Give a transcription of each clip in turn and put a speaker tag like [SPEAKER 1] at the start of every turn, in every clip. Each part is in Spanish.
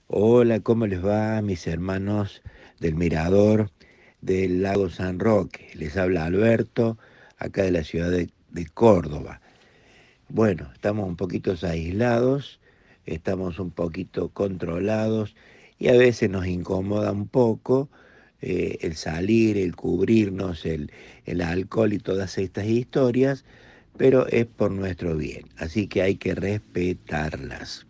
[SPEAKER 1] Hola, ¿cómo les va, mis hermanos del Mirador del Lago San Roque? Les habla Alberto, acá de la ciudad de Córdoba. Bueno, estamos un poquito aislados, estamos un poquito controlados y a veces nos incomoda un poco el salir, el cubrirnos, el alcohol y todas estas historias, pero es por nuestro bien, así que hay que respetarlas.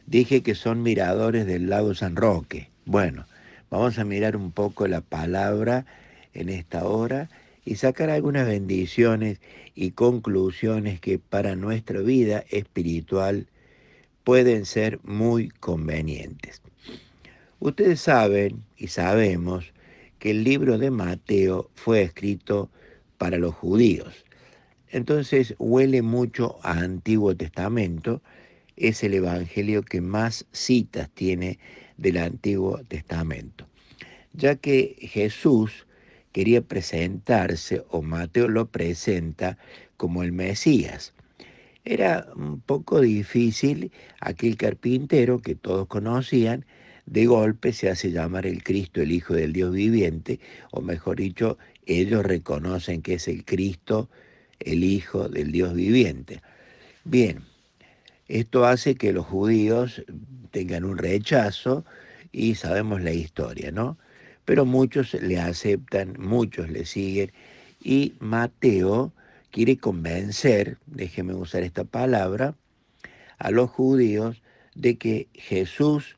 [SPEAKER 1] Dije que son miradores del lago San Roque. Bueno, vamos a mirar un poco la palabra en esta hora y sacar algunas bendiciones y conclusiones que para nuestra vida espiritual pueden ser muy convenientes. Ustedes saben y sabemos que el libro de Mateo fue escrito para los judíos. Entonces huele mucho a Antiguo Testamento, es el evangelio que más citas tiene del Antiguo Testamento, ya que Jesús quería presentarse, o Mateo lo presenta, como el Mesías. Era un poco difícil, aquel carpintero que todos conocían, de golpe se hace llamar el Cristo, el Hijo del Dios viviente, o mejor dicho, ellos reconocen que es el Cristo, el Hijo del Dios viviente. Bien, esto hace que los judíos tengan un rechazo y sabemos la historia, ¿no? Pero muchos le aceptan, muchos le siguen y Mateo quiere convencer, déjeme usar esta palabra, a los judíos de que Jesús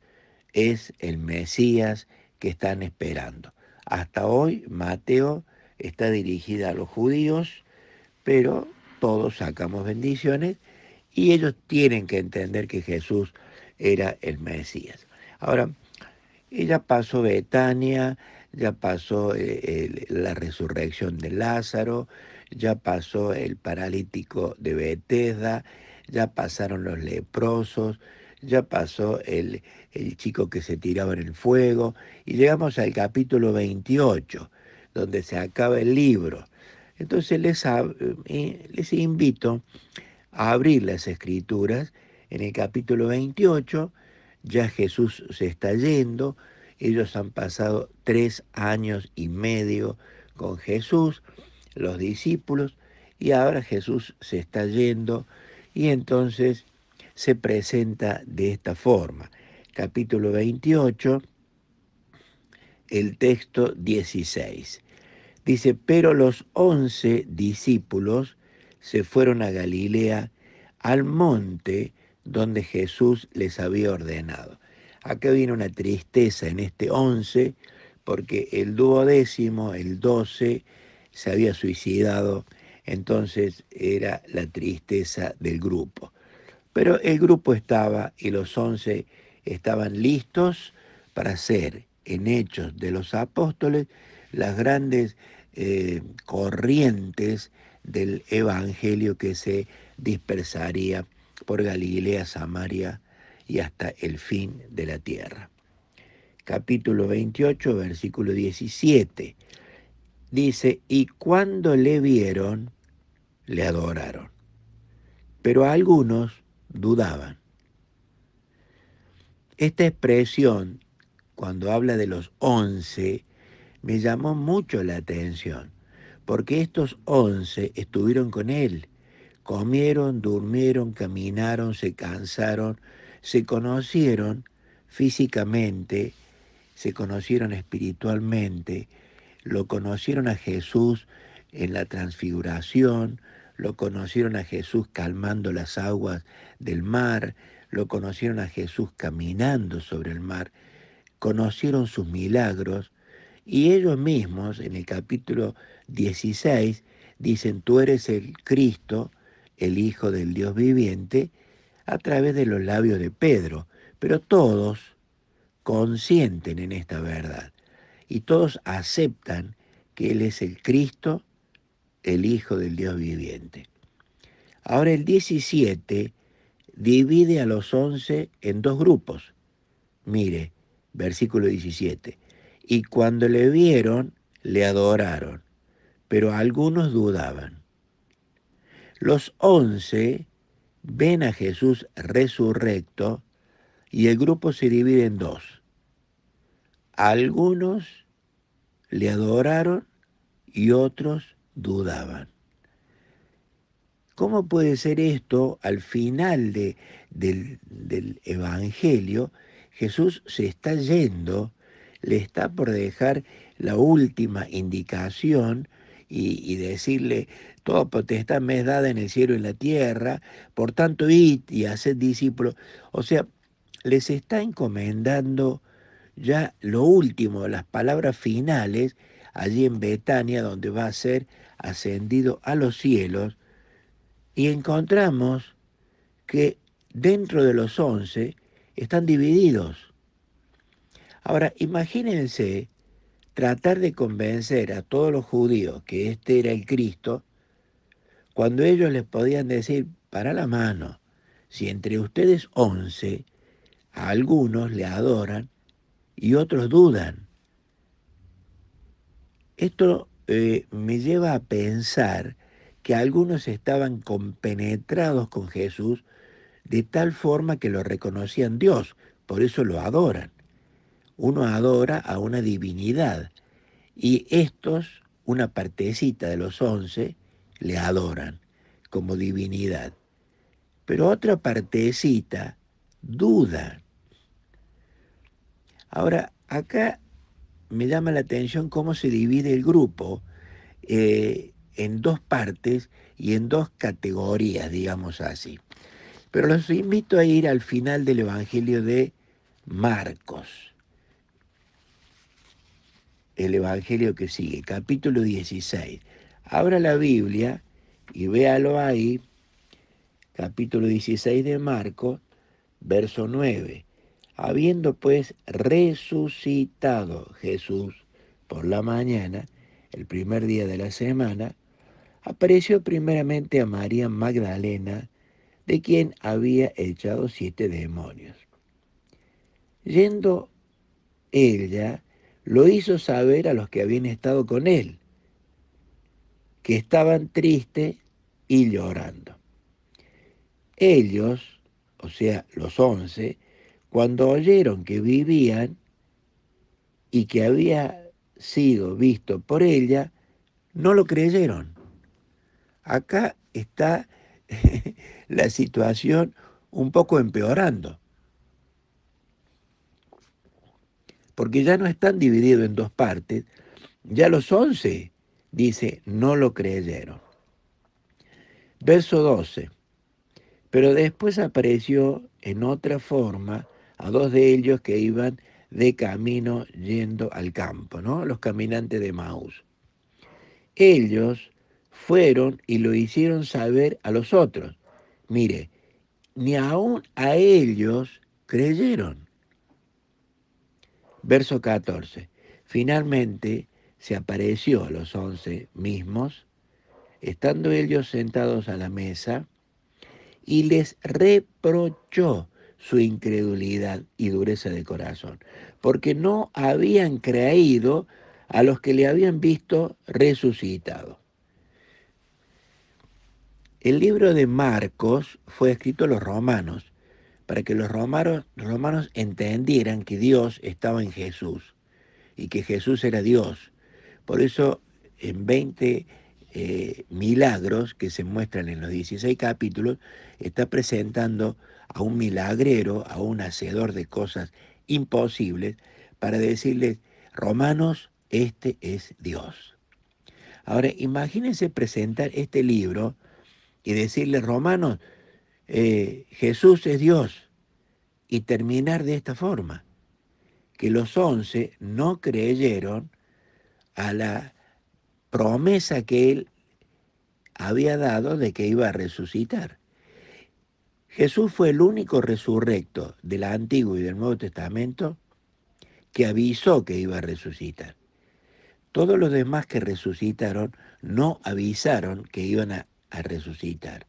[SPEAKER 1] es el Mesías que están esperando. Hasta hoy Mateo está dirigida a los judíos, pero todos sacamos bendiciones y ellos tienen que entender que Jesús era el Mesías. Ahora, ya pasó Betania, ya pasó la resurrección de Lázaro, ya pasó el paralítico de Betesda, ya pasaron los leprosos, ya pasó el chico que se tiraba en el fuego, y llegamos al capítulo 28, donde se acaba el libro. Entonces les invito a abrir las escrituras en el capítulo 28. Ya Jesús se está yendo, ellos han pasado 3 años y medio con Jesús, los discípulos, y ahora Jesús se está yendo y entonces se presenta de esta forma. Capítulo 28, el texto 16. Dice, pero los 11 discípulos se fueron a Galilea, al monte donde Jesús les había ordenado. Acá viene una tristeza en este 11, porque el 12, el 12, se había suicidado, entonces era la tristeza del grupo. Pero el grupo estaba y los 11 estaban listos para hacer en Hechos de los Apóstoles las grandes corrientes del Evangelio que se dispersaría por Galilea, Samaria y hasta el fin de la tierra. Capítulo 28, versículo 17. Dice, y cuando le vieron, le adoraron, pero algunos dudaban. Esta expresión, cuando habla de los 11, me llamó mucho la atención, porque estos 11 estuvieron con él, comieron, durmieron, caminaron, se cansaron, se conocieron físicamente, se conocieron espiritualmente, lo conocieron a Jesús en la transfiguración, lo conocieron a Jesús calmando las aguas del mar, lo conocieron a Jesús caminando sobre el mar, conocieron sus milagros y ellos mismos en el capítulo 16 dicen, tú eres el Cristo, el Hijo del Dios viviente, a través de los labios de Pedro, pero todos consienten en esta verdad y todos aceptan que Él es el Cristo, el Hijo del Dios viviente. Ahora el 17 divide a los 11 en dos grupos. Mire, versículo 17. Y cuando le vieron, le adoraron, pero algunos dudaban. Los 11 ven a Jesús resurrecto y el grupo se divide en dos. Algunos le adoraron y otros dudaban. ¿Cómo puede ser esto? Al final del Evangelio, Jesús se está yendo, le está por dejar la última indicación y decirle, toda potestad me es dada en el cielo y en la tierra, por tanto id y haced discípulos. O sea, les está encomendando ya lo último, las palabras finales, allí en Betania, donde va a ser ascendido a los cielos, y encontramos que dentro de los 11 están divididos. Ahora, imagínense tratar de convencer a todos los judíos que este era el Cristo, cuando ellos les podían decir, para la mano, si entre ustedes 11, a algunos le adoran y otros dudan. Esto me lleva a pensar que algunos estaban compenetrados con Jesús de tal forma que lo reconocían Dios, por eso lo adoran. Uno adora a una divinidad y estos, una partecita de los 11, le adoran como divinidad. Pero otra partecita duda. Ahora, acá me llama la atención cómo se divide el grupo en dos partes y en dos categorías, digamos así. Pero los invito a ir al final del Evangelio de Marcos, el Evangelio que sigue, capítulo 16. Abra la Biblia y véalo ahí, capítulo 16 de Marcos, verso 9. Habiendo pues resucitado Jesús por la mañana, el primer día de la semana, apareció primeramente a María Magdalena, de quien había echado 7 demonios. Yendo ella, lo hizo saber a los que habían estado con él, que estaban tristes y llorando. Ellos, o sea, los 11, cuando oyeron que vivían y que había sido visto por ella, no lo creyeron. Acá está la situación un poco empeorando, porque ya no están divididos en dos partes, ya los 11, dice, no lo creyeron. Verso 12. Pero después apareció en otra forma a dos de ellos que iban de camino yendo al campo, ¿no? Los caminantes de Maús. Ellos fueron y lo hicieron saber a los otros. Mire, ni aun a ellos creyeron. Verso 14. Finalmente se apareció a los 11 mismos, estando ellos sentados a la mesa, y les reprochó su incredulidad y dureza de corazón, porque no habían creído a los que le habían visto resucitado. El libro de Marcos fue escrito a los romanos, para que los romanos entendieran que Dios estaba en Jesús y que Jesús era Dios. Por eso, en 20 milagros que se muestran en los 16 capítulos, está presentando a un milagrero, a un hacedor de cosas imposibles, para decirles, romanos, este es Dios. Ahora, imagínense presentar este libro y decirle, romanos, Jesús es Dios, y terminar de esta forma, que los 11 no creyeron a la promesa que él había dado de que iba a resucitar. Jesús fue el único resurrecto del Antiguo y del Nuevo Testamento que avisó que iba a resucitar. Todos los demás que resucitaron no avisaron que iban a resucitar.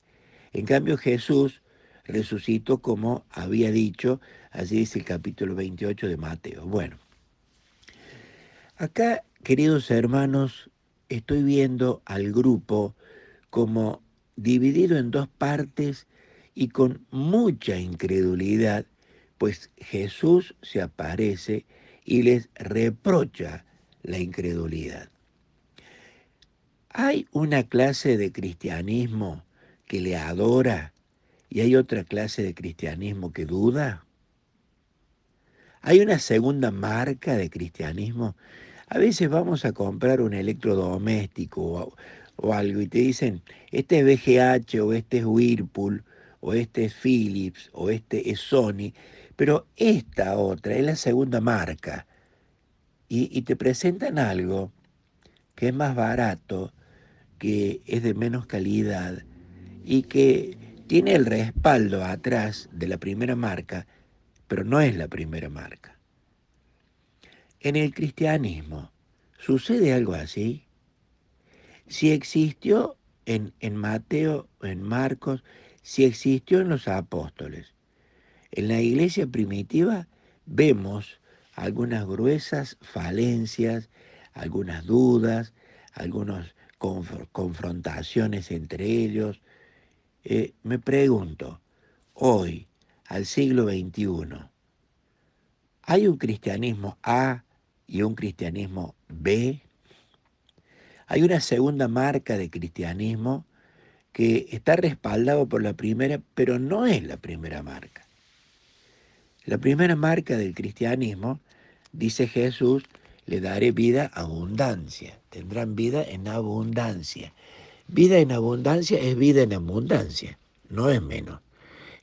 [SPEAKER 1] En cambio, Jesús resucitó como había dicho, así dice el capítulo 28 de Mateo. Bueno, acá, queridos hermanos, estoy viendo al grupo como dividido en dos partes y con mucha incredulidad, Pues Jesús se aparece y les reprocha la incredulidad. Hay una clase de cristianismo que le adora y hay otra clase de cristianismo que duda. Hay una segunda marca de cristianismo. A veces vamos a comprar un electrodoméstico o algo y te dicen, este es VGH o este es Whirlpool o este es Philips o este es Sony, pero esta otra es la segunda marca y te presentan algo que es más barato, que es de menos calidad y que tiene el respaldo atrás de la primera marca, pero no es la primera marca. En el cristianismo, ¿sucede algo así? Si existió en Mateo, en Marcos, si existió en los apóstoles, en la iglesia primitiva vemos algunas gruesas falencias, algunas dudas, algunas confrontaciones entre ellos. Me pregunto, hoy, al siglo XXI, ¿hay un cristianismo A y un cristianismo B? Hay una segunda marca de cristianismo que está respaldado por la primera, pero no es la primera marca. La primera marca del cristianismo, dice Jesús, le daré vida abundancia. Tendrán vida en abundancia. Vida en abundancia es vida en abundancia, no es menos.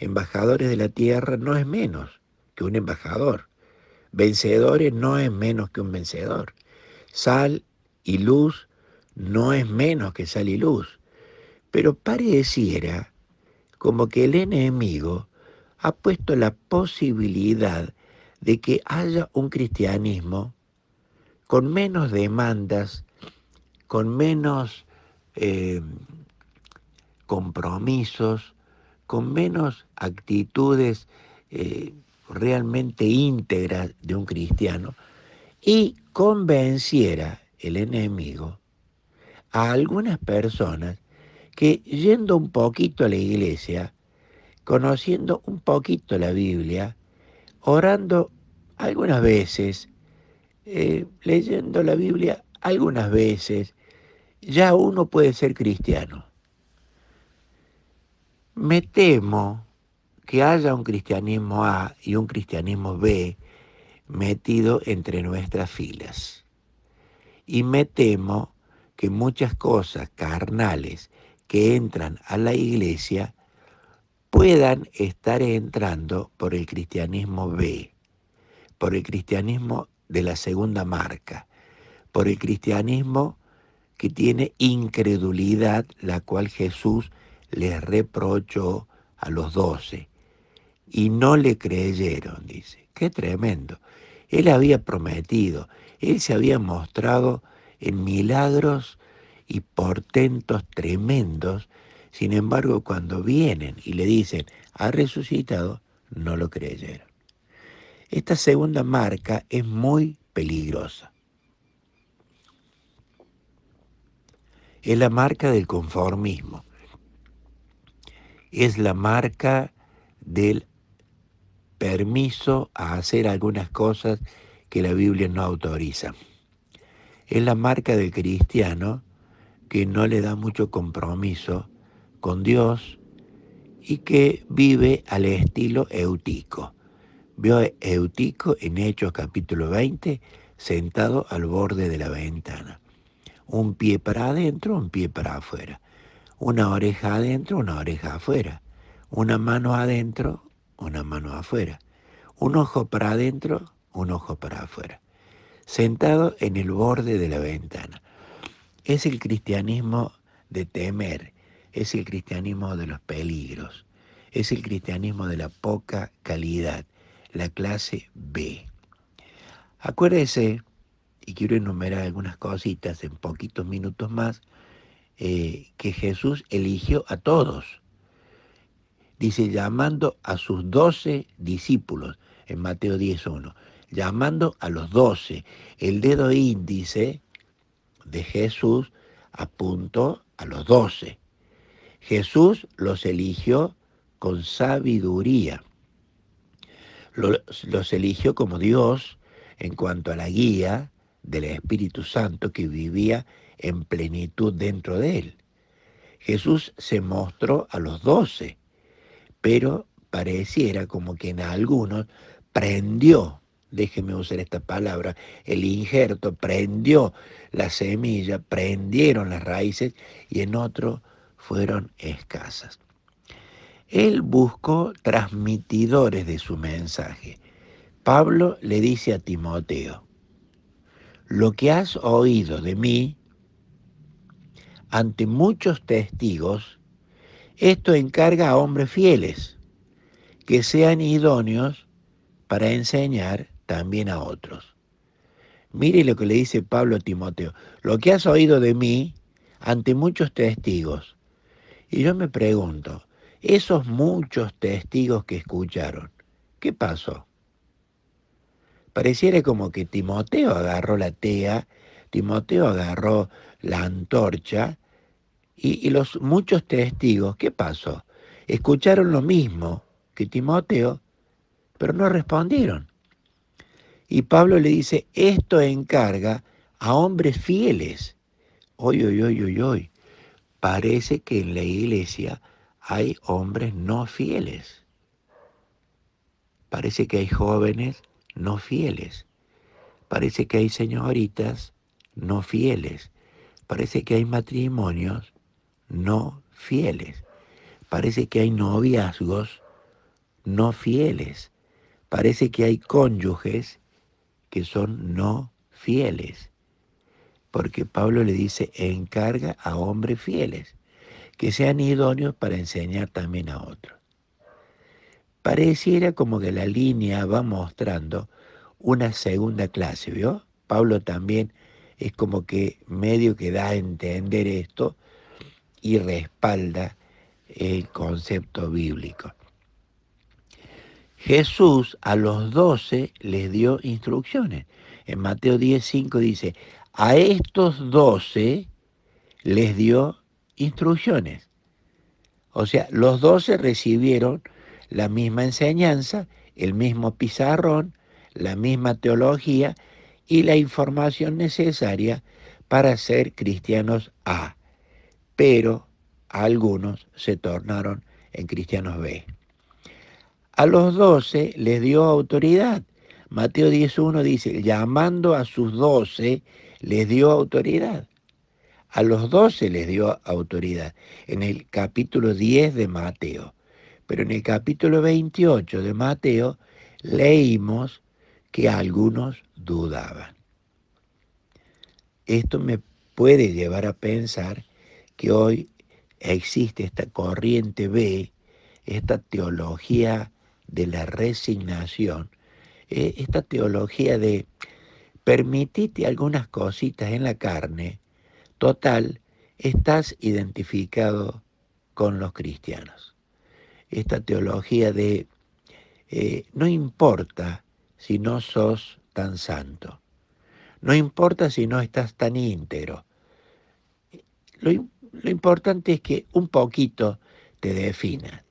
[SPEAKER 1] Embajadores de la tierra no es menos que un embajador. Vencedores no es menos que un vencedor. Sal y luz no es menos que sal y luz. Pero pareciera como que el enemigo ha puesto la posibilidad de que haya un cristianismo con menos demandas, con menos eh, compromisos, con menos actitudes realmente íntegras de un cristiano, y convenciera el enemigo a algunas personas que yendo un poquito a la iglesia, conociendo un poquito la Biblia, orando algunas veces, leyendo la Biblia algunas veces, ya uno puede ser cristiano. Me temo que haya un cristianismo A y un cristianismo B metido entre nuestras filas. Y me temo que muchas cosas carnales que entran a la iglesia puedan estar entrando por el cristianismo B, por el cristianismo de la segunda marca, por el cristianismo que tiene incredulidad, la cual Jesús les reprochó a los 12. Y no le creyeron, dice. Qué tremendo. Él había prometido, él se había mostrado en milagros y portentos tremendos. Sin embargo, cuando vienen y le dicen, ha resucitado, no lo creyeron. Esta segunda marca es muy peligrosa. Es la marca del conformismo. Es la marca del permiso a hacer algunas cosas que la Biblia no autoriza. Es la marca del cristiano que no le da mucho compromiso con Dios y que vive al estilo Eutico. Vio a Eutico en Hechos capítulo 20, sentado al borde de la ventana. Un pie para adentro, un pie para afuera. Una oreja adentro, una oreja afuera. Una mano adentro, una mano afuera. Un ojo para adentro, un ojo para afuera. Sentado en el borde de la ventana. Es el cristianismo de temer, es el cristianismo de los peligros, es el cristianismo de la poca calidad, la clase B. Acuérdese, y quiero enumerar algunas cositas en poquitos minutos más, que Jesús eligió a todos. Dice, llamando a sus 12 discípulos, en Mateo 10:1, llamando a los 12. El dedo índice de Jesús apuntó a los 12. Jesús los eligió con sabiduría. los eligió como Dios en cuanto a la guía del Espíritu Santo que vivía en plenitud dentro de él. Jesús se mostró a los 12, pero pareciera como que en algunos prendió, déjeme usar esta palabra, el injerto, prendió la semilla, prendieron las raíces y en otros fueron escasas. Él buscó transmitidores de su mensaje. Pablo le dice a Timoteo, lo que has oído de mí ante muchos testigos, esto encarga a hombres fieles, que sean idóneos para enseñar también a otros. Mire lo que le dice Pablo a Timoteo, lo que has oído de mí ante muchos testigos. Y yo me pregunto, esos muchos testigos que escucharon, ¿qué pasó? Pareciera como que Timoteo agarró la tea, Timoteo agarró la antorcha y los muchos testigos, ¿qué pasó? Escucharon lo mismo que Timoteo, pero no respondieron. Y Pablo le dice, esto encarga a hombres fieles. Hoy, hoy, hoy, hoy, hoy. Parece que en la iglesia hay hombres no fieles. Parece que hay jóvenes no fieles. Parece que hay señoritas no fieles. Parece que hay matrimonios no fieles. Parece que hay noviazgos no fieles. Parece que hay cónyuges que son no fieles. Porque Pablo le dice, encarga a hombres fieles, que sean idóneos para enseñar también a otros. Pareciera como que la línea va mostrando una segunda clase, ¿vio? Pablo también es como que medio que da a entender esto y respalda el concepto bíblico. Jesús a los 12 les dio instrucciones. En Mateo 10:5 dice, a estos 12 les dio instrucciones. O sea, los 12 recibieron la misma enseñanza, el mismo pizarrón, la misma teología y la información necesaria para ser cristianos A. Pero algunos se tornaron en cristianos B. A los 12 les dio autoridad. Mateo 10:1 dice, llamando a sus 12 les dio autoridad. A los 12 les dio autoridad en el capítulo 10 de Mateo. Pero en el capítulo 28 de Mateo leímos que algunos dudaban. Esto me puede llevar a pensar que hoy existe esta corriente B, esta teología de la resignación, esta teología de permitite algunas cositas en la carne. Total, estás identificado con los cristianos. Esta teología de no importa si no sos tan santo, no importa si no estás tan íntegro. Lo importante es que un poquito te defina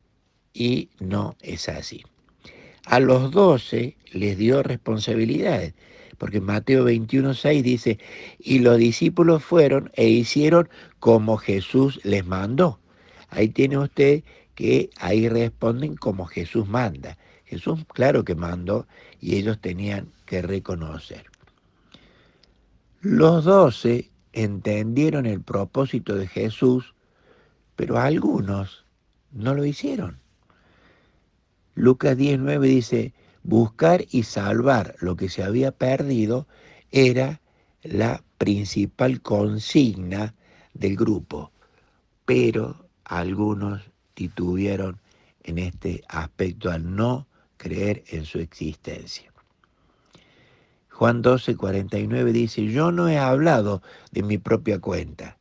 [SPEAKER 1] y no es así. A los 12 les dio responsabilidades, porque Mateo 21:6 dice, y los discípulos fueron e hicieron como Jesús les mandó. Ahí tiene usted que ahí responden como Jesús manda. Jesús claro que mandó y ellos tenían que reconocer. Los 12 entendieron el propósito de Jesús, pero algunos no lo hicieron. Lucas 19 dice, buscar y salvar lo que se había perdido era la principal consigna del grupo, pero algunos titubearon en este aspecto al no creer en su existencia. Juan 12:49 dice, yo no he hablado de mi propia cuenta.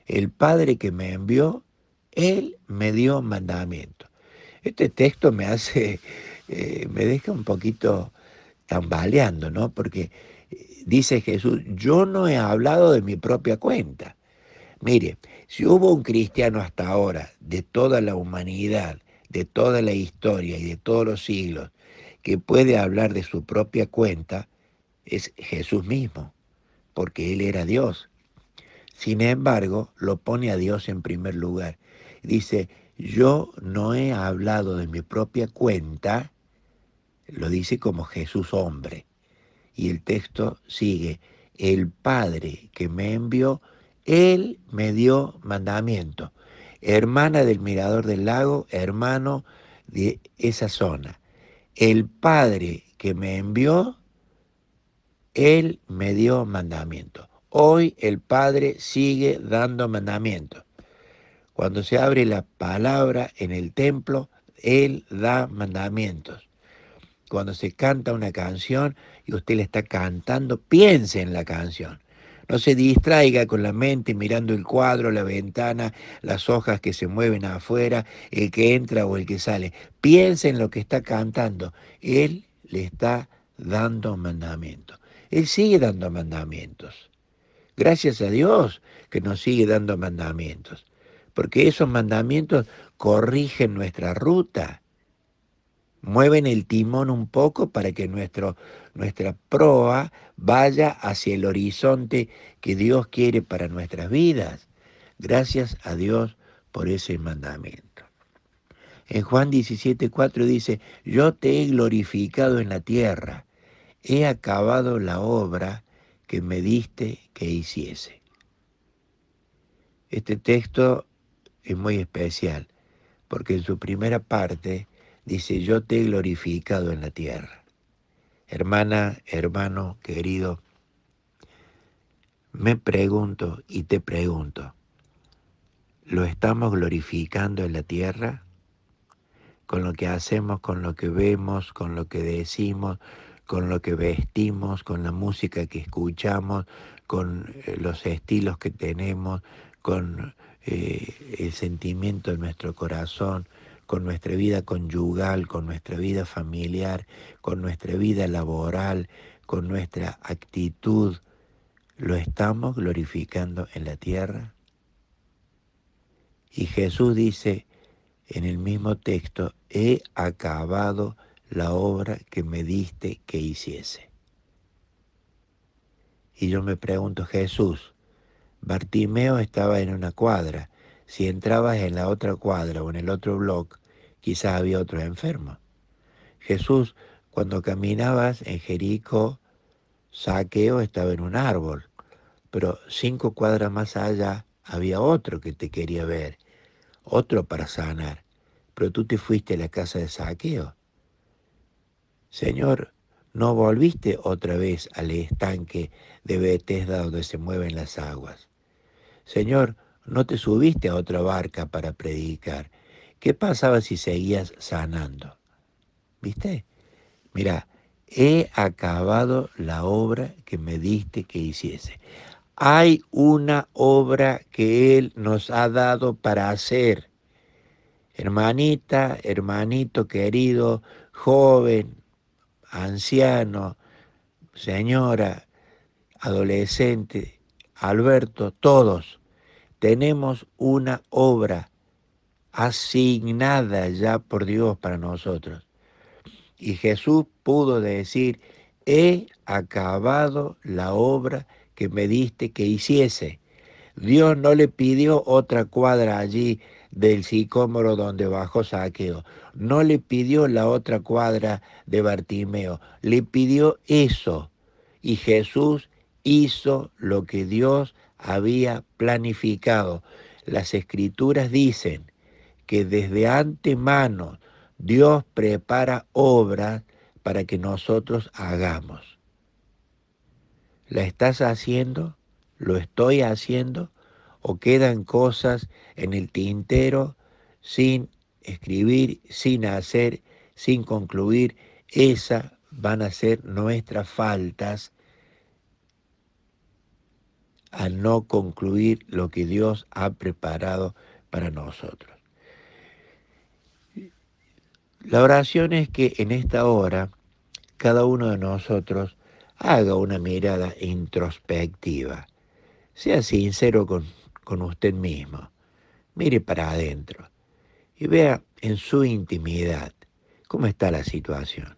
[SPEAKER 1] El Padre que me envió, Él me dio mandamiento. Este texto me deja un poquito tambaleando, ¿no? Porque dice Jesús, yo no he hablado de mi propia cuenta. Mire, si hubo un cristiano hasta ahora, de toda la humanidad, de toda la historia y de todos los siglos, que puede hablar de su propia cuenta es Jesús mismo, porque Él era Dios. Sin embargo, lo pone a Dios en primer lugar. Dice, yo no he hablado de mi propia cuenta, lo dice como Jesús hombre. Y el texto sigue, el Padre que me envió, Él me dio mandamiento. Hermana del Mirador del Lago, hermano de esa zona. El Padre que me envió, Él me dio mandamiento. Hoy el Padre sigue dando mandamientos. Cuando se abre la palabra en el templo, Él da mandamientos. Cuando se canta una canción y usted le está cantando, piense en la canción. No se distraiga con la mente mirando el cuadro, la ventana, las hojas que se mueven afuera, el que entra o el que sale. Piense en lo que está cantando. Él le está dando mandamientos. Él sigue dando mandamientos. Gracias a Dios que nos sigue dando mandamientos. Porque esos mandamientos corrigen nuestra ruta, mueven el timón un poco para que nuestra proa vaya hacia el horizonte que Dios quiere para nuestras vidas. Gracias a Dios por ese mandamiento. En Juan 17:4 dice, yo te he glorificado en la tierra, he acabado la obra que me diste que hiciese. Este texto es muy especial, porque en su primera parte dice, yo te he glorificado en la tierra. Hermana, hermano, querido, me pregunto y te pregunto, ¿lo estamos glorificando en la tierra? Con lo que hacemos, con lo que vemos, con lo que decimos, con lo que vestimos, con la música que escuchamos, con los estilos que tenemos, con el sentimiento de nuestro corazón, con nuestra vida conyugal, con nuestra vida familiar, con nuestra vida laboral, con nuestra actitud. ¿Lo estamos glorificando en la tierra? Y Jesús dice en el mismo texto, he acabado la obra que me diste que hiciese. Y yo me pregunto, Jesús, Bartimeo estaba en una cuadra. Si entrabas en la otra cuadra o en el otro bloque, quizás había otro enfermo. Jesús, cuando caminabas en Jericó, Zaqueo estaba en un árbol, pero 5 cuadras más allá había otro que te quería ver, otro para sanar, pero tú te fuiste a la casa de Zaqueo. Señor, no volviste otra vez al estanque de Betesda donde se mueven las aguas. Señor, no te subiste a otra barca para predicar. ¿Qué pasaba si seguías sanando? ¿Viste? Mira, he acabado la obra que me diste que hiciese. Hay una obra que Él nos ha dado para hacer. Hermanita, hermanito querido, joven, anciano, señora, adolescente, Alberto, todos tenemos una obra asignada ya por Dios para nosotros. Y Jesús pudo decir, he acabado la obra que me diste que hiciese. Dios no le pidió otra cuadra allí del sicómoro donde bajó Zaqueo. No le pidió la otra cuadra de Bartimeo. Le pidió eso. Y Jesús hizo lo que Dios había planificado. Las Escrituras dicen que desde antemano Dios prepara obras para que nosotros hagamos. ¿La estás haciendo? ¿Lo estoy haciendo? ¿O quedan cosas en el tintero sin escribir, sin hacer, sin concluir? Esas van a ser nuestras faltas al no concluir lo que Dios ha preparado para nosotros. La oración es que en esta hora cada uno de nosotros haga una mirada introspectiva. Sea sincero con usted mismo. Mire para adentro y vea en su intimidad cómo está la situación.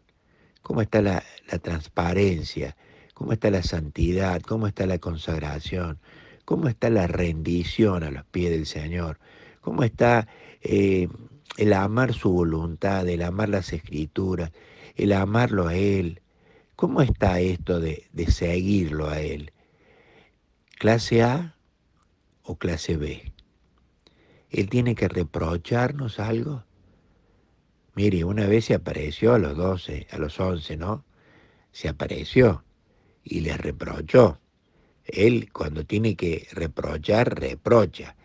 [SPEAKER 1] cómo está la transparencia, cómo está la santidad, cómo está la consagración, cómo está la rendición a los pies del Señor, cómo está eh, el amar su voluntad, el amar las escrituras, el amarlo a Él. ¿Cómo está esto de seguirlo a Él? ¿Clase A o clase B? ¿Él tiene que reprocharnos algo? Mire, una vez se apareció a los 12, a los 11, ¿no? Se apareció y les reprochó. Él cuando tiene que reprochar, reprocha.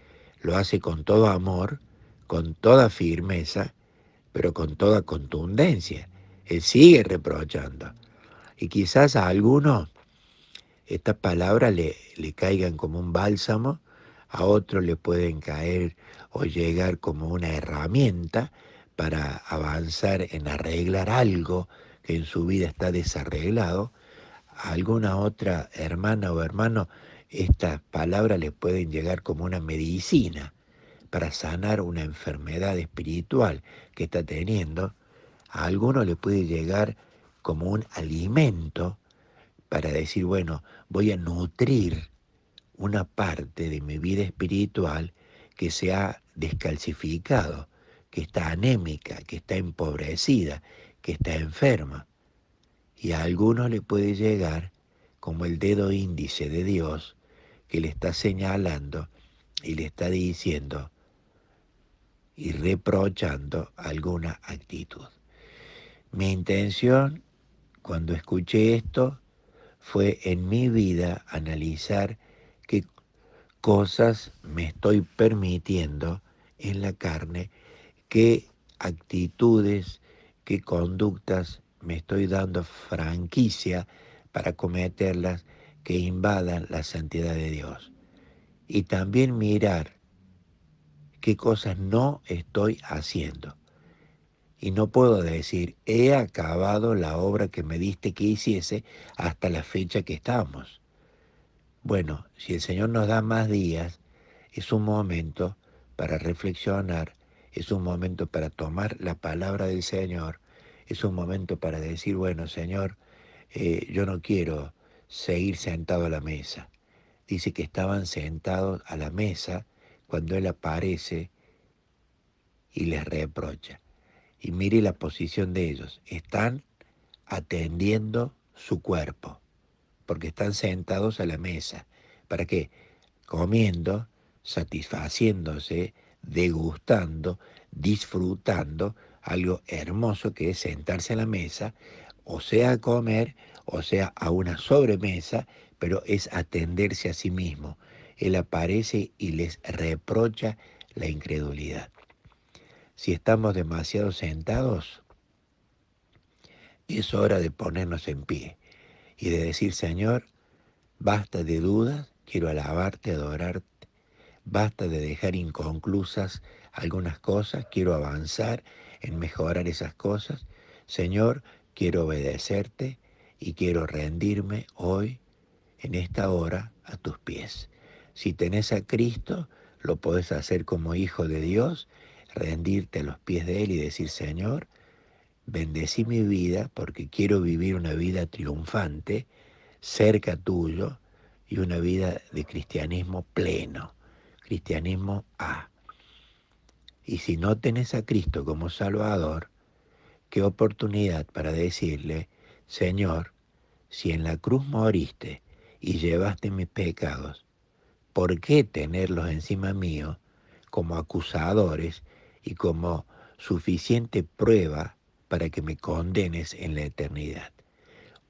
[SPEAKER 1] Lo hace con todo amor, con toda firmeza, pero con toda contundencia. Él sigue reprochando. Y quizás a algunos estas palabras le caigan como un bálsamo, a otros le pueden caer o llegar como una herramienta para avanzar en arreglar algo que en su vida está desarreglado. A alguna otra hermana o hermano estas palabras le pueden llegar como una medicina para sanar una enfermedad espiritual que está teniendo. A alguno le puede llegar como un alimento para decir, bueno, voy a nutrir una parte de mi vida espiritual que se ha descalcificado, que está anémica, que está empobrecida, que está enferma. Y a algunos le puede llegar como el dedo índice de Dios que le está señalando y le está diciendo y reprochando alguna actitud. Mi intención cuando escuché esto fue en mi vida analizar qué cosas me estoy permitiendo en la carne, qué actitudes, qué conductas me estoy dando franquicia para cometerlas que invadan la santidad de Dios. Y también mirar qué cosas no estoy haciendo. Y no puedo decir, he acabado la obra que me diste que hiciese hasta la fecha que estamos. Bueno, si el Señor nos da más días, es un momento para reflexionar, es un momento para tomar la palabra del Señor, es un momento para decir, bueno, Señor, yo no quiero seguir sentado a la mesa. Dice que estaban sentados a la mesa cuando Él aparece y les reprocha. Y mire la posición de ellos, están atendiendo su cuerpo, porque están sentados a la mesa. ¿Para qué? Comiendo, satisfaciéndose, degustando, disfrutando algo hermoso que es sentarse a la mesa, o sea a comer, o sea a una sobremesa, pero es atenderse a sí mismo. Él aparece y les reprocha la incredulidad. Si estamos demasiado sentados, es hora de ponernos en pie y de decir, Señor, basta de dudas, quiero alabarte, adorarte. Basta de dejar inconclusas algunas cosas, quiero avanzar en mejorar esas cosas. Señor, quiero obedecerte y quiero rendirme hoy, en esta hora, a tus pies. Si tenés a Cristo, lo podés hacer como hijo de Dios, rendirte a los pies de Él y decir, Señor, bendecí mi vida porque quiero vivir una vida triunfante, cerca tuyo, y una vida de cristianismo pleno, cristianismo A. Y si no tenés a Cristo como Salvador, qué oportunidad para decirle, Señor, si en la cruz moriste y llevaste mis pecados, ¿por qué tenerlos encima mío como acusadores y como suficiente prueba para que me condenes en la eternidad?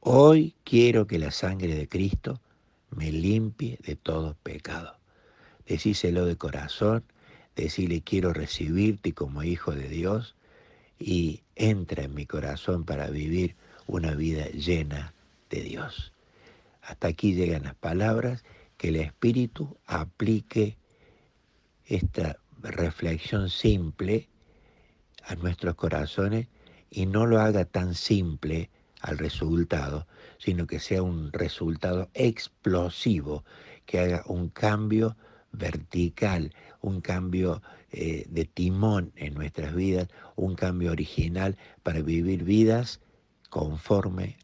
[SPEAKER 1] Hoy quiero que la sangre de Cristo me limpie de todo pecado. Decíselo de corazón, decirle quiero recibirte como hijo de Dios y entra en mi corazón para vivir una vida llena de Dios. Hasta aquí llegan las palabras, que el Espíritu aplique esta reflexión simple a nuestros corazones y no lo haga tan simple al resultado, sino que sea un resultado explosivo, que haga un cambio vertical, un cambio de timón en nuestras vidas, un cambio original para vivir vidas conforme